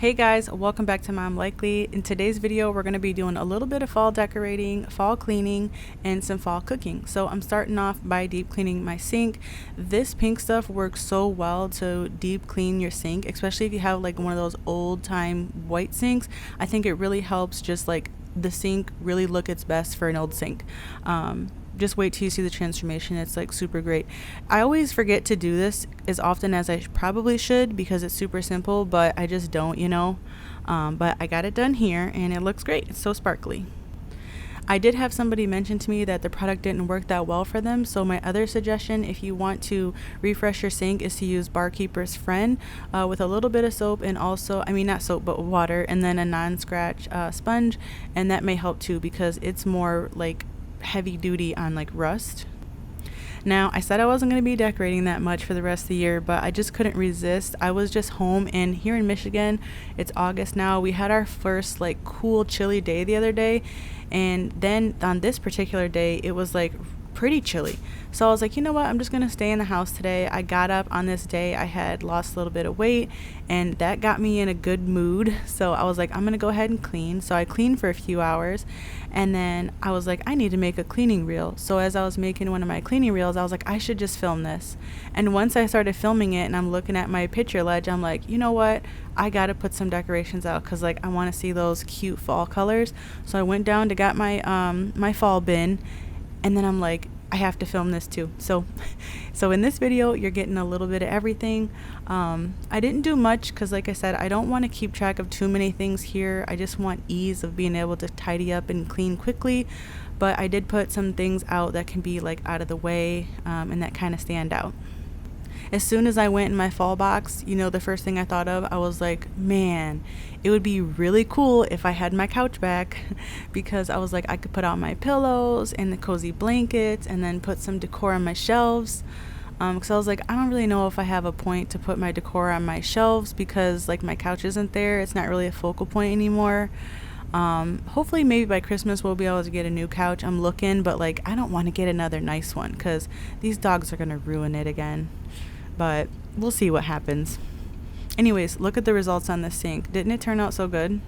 Hey guys, welcome back to Mom Likely. In today's video, we're going to be doing a little bit of fall decorating, fall cleaning, and some fall cooking. So I'm starting off by deep cleaning my sink. This pink stuff works so well to deep clean your sink, especially if you have like one of those old time white sinks. I think it really helps just like the sink really look its best for an old sink. Just wait till you see the transformation. It's like super great. I always forget to do this as often as I probably should because it's super simple, but I just don't, but I got it done here and it looks great. It's so sparkly. I did have somebody mention to me that the product didn't work that well for them, so my other suggestion, if you want to refresh your sink, is to use Barkeeper's Friend with a little bit of soap and also, not soap, but water, and then a non-scratch sponge, and that may help too because it's more like heavy duty on like rust. Now, I said I wasn't going to be decorating that much for the rest of the year, but I just couldn't resist. I was just home, and here in Michigan, it's August now. We had our first like cool chilly day the other day, and then on this particular day it was like pretty chilly. So I was like, you know what, I'm just gonna stay in the house today. I got up on this day, I had lost a little bit of weight, and that got me in a good mood. So I was like, I'm gonna go ahead and clean. So I cleaned for a few hours, and then I was like, I need to make a cleaning reel. So as I was making one of my cleaning reels, I was like, I should just film this. And once I started filming it and I'm looking at my picture ledge, I'm like, you know what, I gotta put some decorations out because like I want to see those cute fall colors. So I went down to get my my fall bin, and then I'm like, I have to film this too. So in this video, you're getting a little bit of everything. I didn't do much because like I said, I don't want to keep track of too many things here. I just want ease of being able to tidy up and clean quickly. But I did put some things out that can be like out of the way and that kind of stand out. As soon as I went in my fall box, the first thing I thought of, I was like, man, it would be really cool if I had my couch back because I was like, I could put out my pillows and the cozy blankets and then put some decor on my shelves. Because I was like, I don't really know if I have a point to put my decor on my shelves because like my couch isn't there. It's not really a focal point anymore. Hopefully maybe by Christmas we'll be able to get a new couch. I'm looking, but like I don't want to get another nice one because these dogs are going to ruin it again. But we'll see what happens. Anyways, look at the results on this sink. Didn't it turn out so good?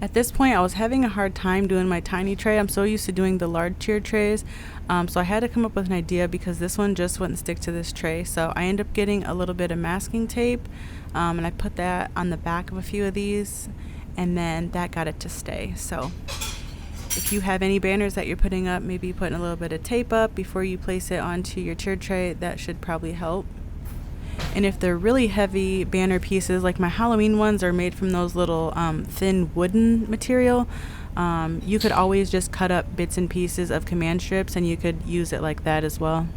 At this point, I was having a hard time doing my tiny tray. I'm so used to doing the large tier trays. So I had to come up with an idea because this one just wouldn't stick to this tray. So I ended up getting a little bit of masking tape and I put that on the back of a few of these, and then that got it to stay. So if you have any banners that you're putting up, maybe putting a little bit of tape up before you place it onto your tier tray, that should probably help. And if they're really heavy banner pieces, like my Halloween ones are made from those little thin wooden material, you could always just cut up bits and pieces of command strips and you could use it like that as well.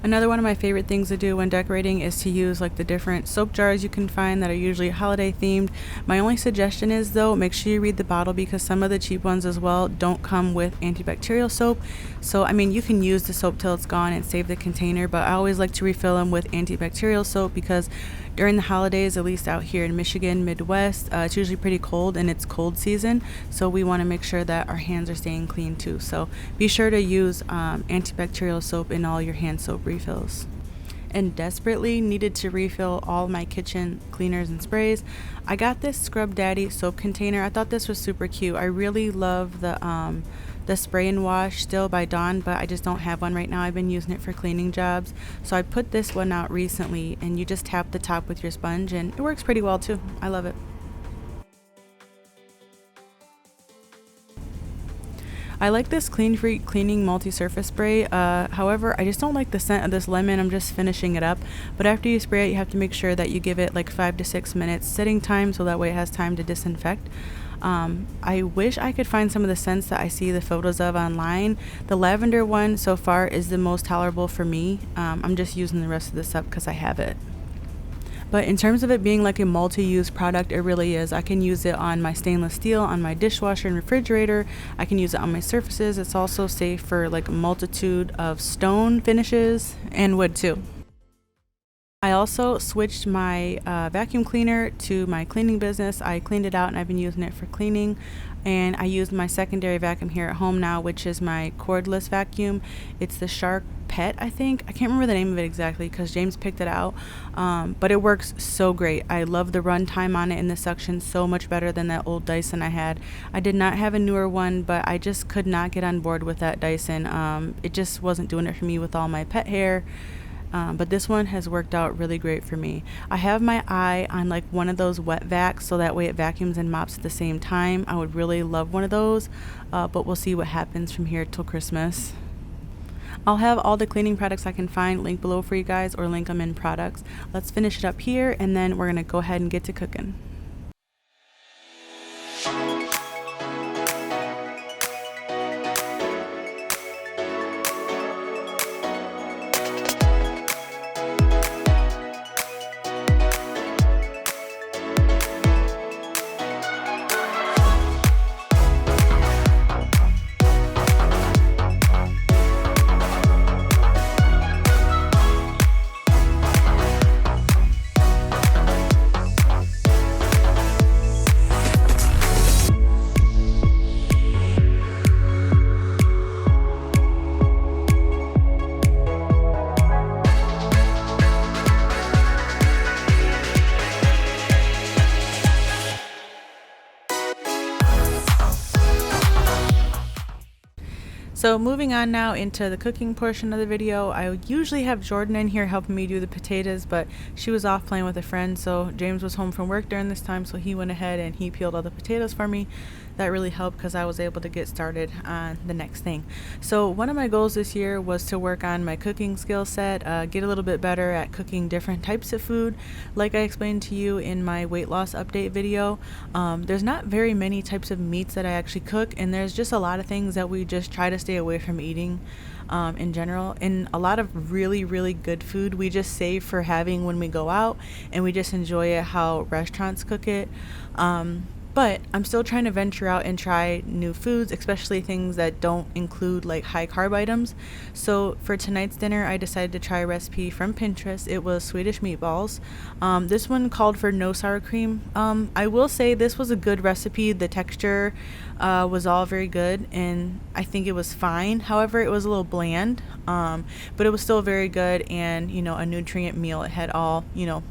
Another one of my favorite things to do when decorating is to use like the different soap jars you can find that are usually holiday themed. My only suggestion is though, make sure you read the bottle because some of the cheap ones as well don't come with antibacterial soap. So I mean, you can use the soap till it's gone and save the container, but I always like to refill them with antibacterial soap because during the holidays, at least out here in Michigan, Midwest, it's usually pretty cold and it's cold season. So we want to make sure that our hands are staying clean too. So be sure to use antibacterial soap in all your hand soap refills. And desperately needed to refill all my kitchen cleaners and sprays. I got this Scrub Daddy soap container. I thought this was super cute. I really love the spray and wash still by Dawn, but I just don't have one right now. I've been using it for cleaning jobs. So I put this one out recently and you just tap the top with your sponge and it works pretty well too. I love it. I like this Clean Freak cleaning multi-surface spray. However, I just don't like the scent of this lemon. I'm just finishing it up. But after you spray it, you have to make sure that you give it like 5 to 6 minutes sitting time so that way it has time to disinfect. I wish I could find some of the scents that I see the photos of online. The lavender one so far is the most tolerable for me. I'm just using the rest of this up because I have it. But in terms of it being like a multi-use product, it really is. I can use it on my stainless steel, on my dishwasher and refrigerator. I can use it on my surfaces. It's also safe for like a multitude of stone finishes and wood too. I also switched my vacuum cleaner to my cleaning business. I cleaned it out and I've been using it for cleaning. And I use my secondary vacuum here at home now, which is my cordless vacuum. It's the Shark Pet, I think. I can't remember the name of it exactly because James picked it out. But it works so great. I love the run time on it in the suction so much better than that old Dyson I had. I did not have a newer one, but I just could not get on board with that Dyson. It just wasn't doing it for me with all my pet hair. But this one has worked out really great for me. I have my eye on like one of those wet vacs so that way it vacuums and mops at the same time. I would really love one of those, but we'll see what happens from here till Christmas. I'll have all the cleaning products I can find linked below for you guys or link them in products. Let's finish it up here and then we're gonna go ahead and get to cooking. So moving on now into the cooking portion of the video, I usually have Jordan in here helping me do the potatoes, but she was off playing with a friend, so James was home from work during this time, so he went ahead and he peeled all the potatoes for me. That really helped because I was able to get started on the next thing. So one of my goals this year was to work on my cooking skill set, get a little bit better at cooking different types of food. Like I explained to you in my weight loss update video, there's not very many types of meats that I actually cook, and there's just a lot of things that we just try to stay away from eating in general. And a lot of really, really good food we just save for having when we go out, and we just enjoy it how restaurants cook it. But I'm still trying to venture out and try new foods, especially things that don't include like high carb items. So for tonight's dinner, I decided to try a recipe from Pinterest. It was Swedish meatballs. This one called for no sour cream. I will say this was a good recipe. The texture was all very good, and I think it was fine. However, it was a little bland, but it was still very good and, you know, a nutrient meal. It had all, you know,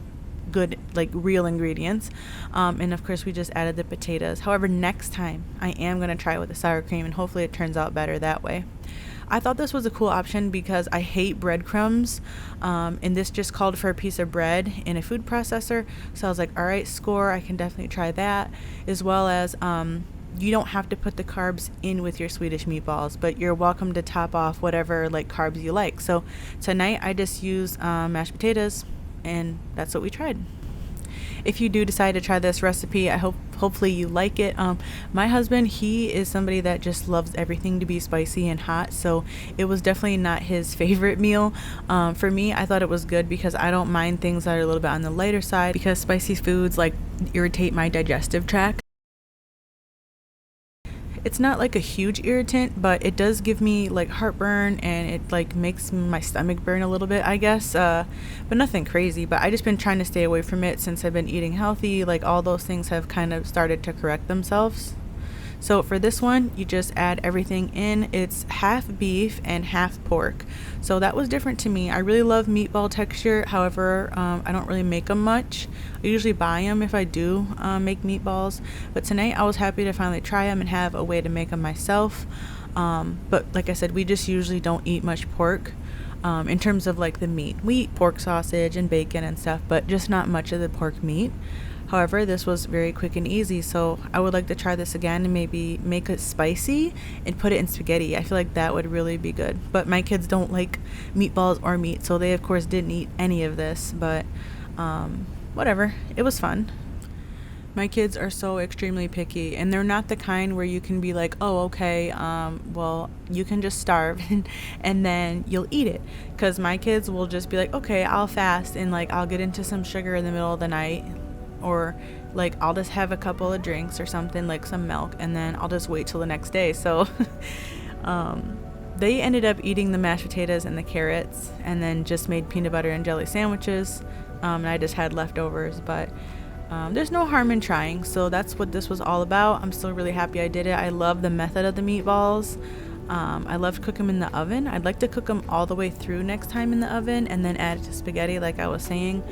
good like real ingredients, and of course we just added the potatoes. However, next time I am going to try it with the sour cream, and hopefully it turns out better that way. I thought this was a cool option because I hate breadcrumbs, and this just called for a piece of bread in a food processor, so I was like, all right, score, I can definitely try that, as well as you don't have to put the carbs in with your Swedish meatballs, but you're welcome to top off whatever like carbs you like. So tonight I just used mashed potatoes, and that's what we tried. if you do decide to try this recipe, hopefully you like it. My husband, he is somebody that just loves everything to be spicy and hot, so it was definitely not his favorite meal. For me, I thought it was good because I don't mind things that are a little bit on the lighter side, because spicy foods like irritate my digestive tract. It's not like a huge irritant, but it does give me like heartburn, and it like makes my stomach burn a little bit, I guess, but nothing crazy. But I just been trying to stay away from it since I've been eating healthy. Like all those things have kind of started to correct themselves. So for this one, you just add everything in. It's half beef and half pork. So that was different to me. I really love meatball texture. However, I don't really make them much. I usually buy them if I do make meatballs. But tonight I was happy to finally try them and have a way to make them myself. But like I said, we just usually don't eat much pork. In terms of like the meat. We eat pork sausage and bacon and stuff, but just not much of the pork meat. However, this was very quick and easy, so I would like to try this again and maybe make it spicy and put it in spaghetti. I feel like that would really be good. But my kids don't like meatballs or meat, so they of course didn't eat any of this, but whatever. It was fun. My kids are so extremely picky, and they're not the kind where you can be like, oh, okay, well, you can just starve and then you'll eat it. Because my kids will just be like, okay, I'll fast, and like I'll get into some sugar in the middle of the night, or like I'll just have a couple of drinks or something, like some milk, and then I'll just wait till the next day. So they ended up eating the mashed potatoes and the carrots, and then just made peanut butter and jelly sandwiches, and I just had leftovers. But there's no harm in trying, so that's what this was all about. I'm still really happy I did it. I love the method of the meatballs. I love to cook them in the oven. I'd like to cook them all the way through next time in the oven and then add it to spaghetti like I was saying,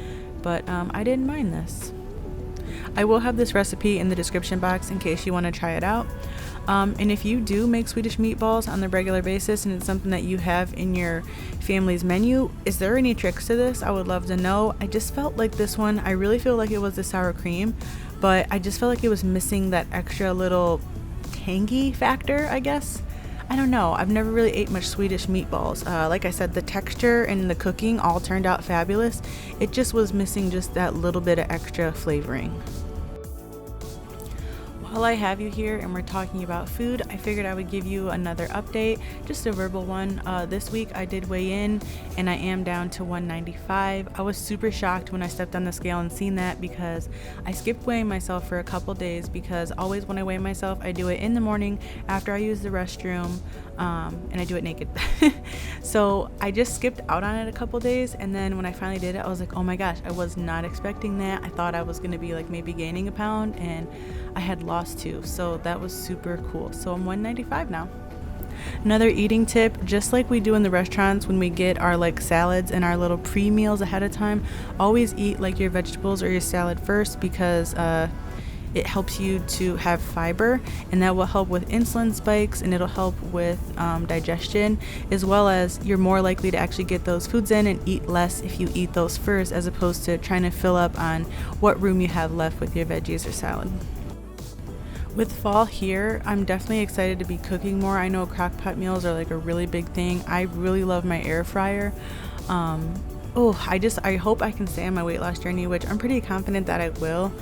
but I didn't mind this. I will have this recipe in the description box in case you want to try it out. And if you do make Swedish meatballs on the regular basis and it's something that you have in your family's menu, is there any tricks to this? I would love to know. I just felt like this one, I really feel like it was the sour cream, but I just felt like it was missing that extra little tangy factor, I guess. I don't know. I've never really ate much Swedish meatballs. Like I said, the texture and the cooking all turned out fabulous. It just was missing just that little bit of extra flavoring. While I have you here and we're talking about food, I figured I would give you another update, just a verbal one. This week I did weigh in and I am down to 195. I was super shocked when I stepped on the scale and seen that, because I skipped weighing myself for a couple days, because always when I weigh myself, I do it in the morning after I use the restroom, and I do it naked. So I just skipped out on it a couple days, and then when I finally did it, I was like, oh my gosh, I was not expecting that. I thought I was going to be like maybe gaining a pound, and I had lost 2, so that was super cool. So I'm 195 now. Another eating tip, just like we do in the restaurants when we get our like salads and our little pre-meals ahead of time, always eat like your vegetables or your salad first, because it helps you to have fiber, and that will help with insulin spikes, and it'll help with digestion, as well as you're more likely to actually get those foods in and eat less if you eat those first, as opposed to trying to fill up on what room you have left with your veggies or salad. With fall here, I'm definitely excited to be cooking more. I know crock pot meals are like a really big thing. I really love my air fryer. I hope I can stay on my weight loss journey, which I'm pretty confident that I will.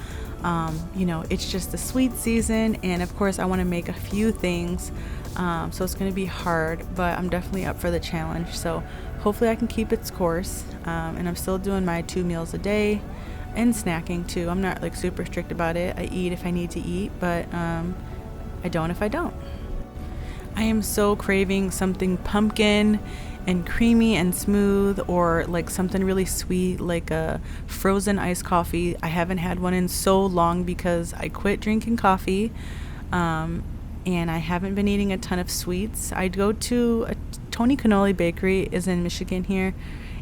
It's just the sweet season, and of course I want to make a few things, so it's going to be hard, but I'm definitely up for the challenge. So hopefully I can keep its course, and I'm still doing my 2 meals a day. And snacking too. I'm not like super strict about it. I eat if I need to eat, but I don't if I don't. I am so craving something pumpkin and creamy and smooth, or like something really sweet, like a frozen iced coffee. I haven't had one in so long because I quit drinking coffee, and I haven't been eating a ton of sweets. I'd go to Tony Cannoli Bakery is in Michigan here,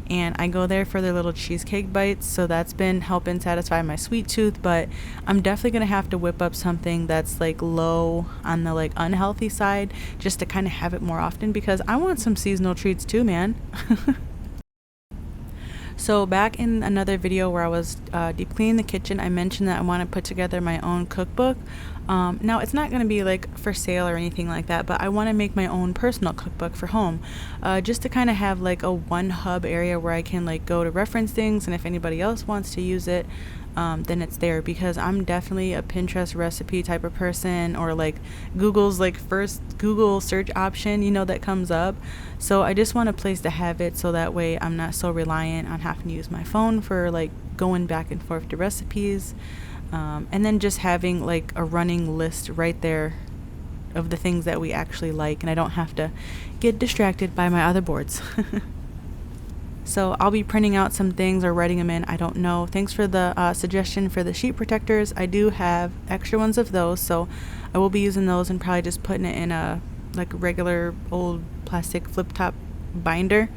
and I go there for their little cheesecake bites, so that's been helping satisfy my sweet tooth. But I'm definitely gonna have to whip up something that's like low on the like unhealthy side, just to kind of have it more often, because I want some seasonal treats too, man. So back in another video where I was deep cleaning the kitchen, I mentioned that I want to put together my own cookbook. Now it's not going to be like for sale or anything like that, but I want to make my own personal cookbook for home, just to kind of have like a one hub area where I can like go to reference things, and if anybody else wants to use it, then it's there, because I'm definitely a Pinterest recipe type of person, or like Google's like first Google search option, you know, that comes up. So I just want a place to have it, so that way I'm not so reliant on having to use my phone for like going back and forth to recipes. And then just having like a running list right there of the things that we actually like, and I don't have to get distracted by my other boards. So I'll be printing out some things or writing them in, I don't know. Thanks for the suggestion for the sheet protectors. I do have extra ones of those, so I will be using those and probably just putting it in a like regular old plastic flip top binder.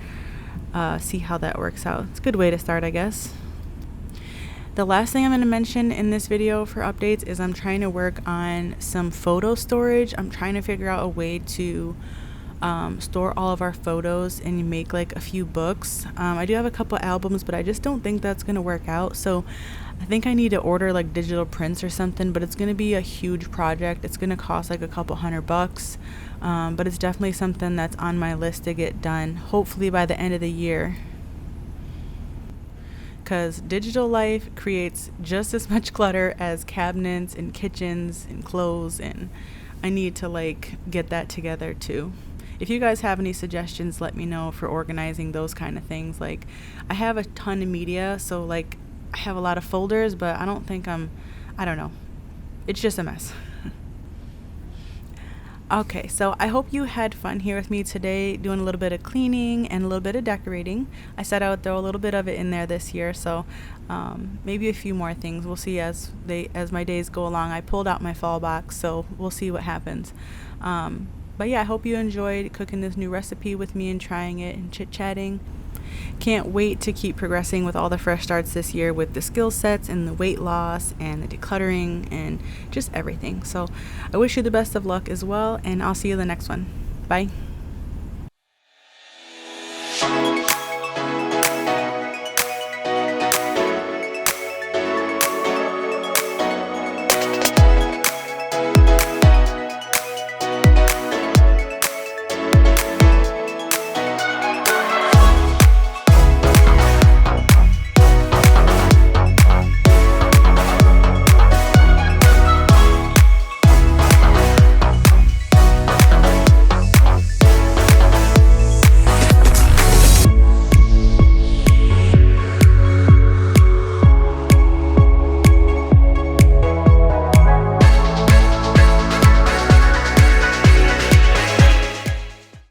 See how that works out. It's a good way to start, I guess. The last thing I'm going to mention in this video for updates is I'm trying to work on some photo storage. I'm trying to figure out a way to store all of our photos and make like a few books. I do have a couple albums, but I just don't think that's going to work out. So I think I need to order like digital prints or something, but it's going to be a huge project. It's going to cost like a couple $100, but it's definitely something that's on my list to get done, hopefully by the end of the year. Because digital life creates just as much clutter as cabinets and kitchens and clothes, and I need to like get that together too. If you guys have any suggestions, let me know for organizing those kind of things. Like, I have a ton of media, so like I have a lot of folders, but I don't think I don't know. It's just a mess. Okay, so I hope you had fun here with me today, doing a little bit of cleaning and a little bit of decorating. I said I would throw a little bit of it in there this year, so maybe a few more things. We'll see as my days go along. I pulled out my fall box, so we'll see what happens. But yeah, I hope you enjoyed cooking this new recipe with me and trying it and chit-chatting. Can't wait to keep progressing with all the fresh starts this year, with the skill sets and the weight loss and the decluttering and just everything. So I wish you the best of luck as well, and I'll see you in the next one. Bye.